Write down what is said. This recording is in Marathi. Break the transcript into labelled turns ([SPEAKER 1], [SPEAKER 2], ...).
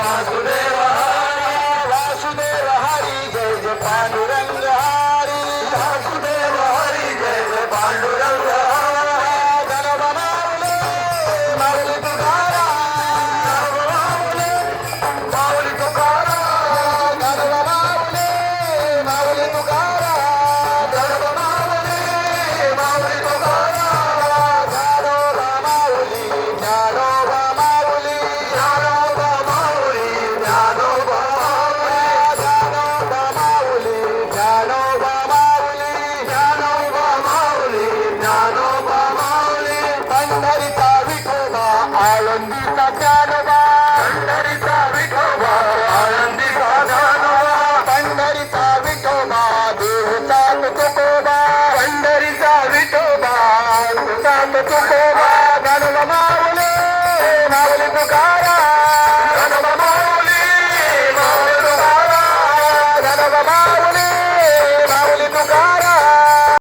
[SPEAKER 1] वासुदेव हरी वासुदेव हरी जय जय पांडुरंग हरी वासुदेव हरी जय जय पांडुरंग हरी गणव माऊली माऊली तुकाराम माऊली तुकाराम गणव माऊली माऊली तुकाराम गणव माऊली माऊली तुकाराम ज्ञानोबा माऊली ज्ञानोबा माऊली ज्ञानोबा माऊली ज्ञानोबा माऊली ज्ञानोबा माऊली ज्ञानोबा माऊली ज्ञानोबा माऊली पंढरीचा विठोबा आळंदीचा ज्ञानोबा पंढरीचा विठोबा आळंदीचा ज्ञानोबा पंढरीचा विठोबा देवचा तुकोबा पंढरीचा विठोबा देवचा तुकोबा गणव माऊली माऊली तुकाराम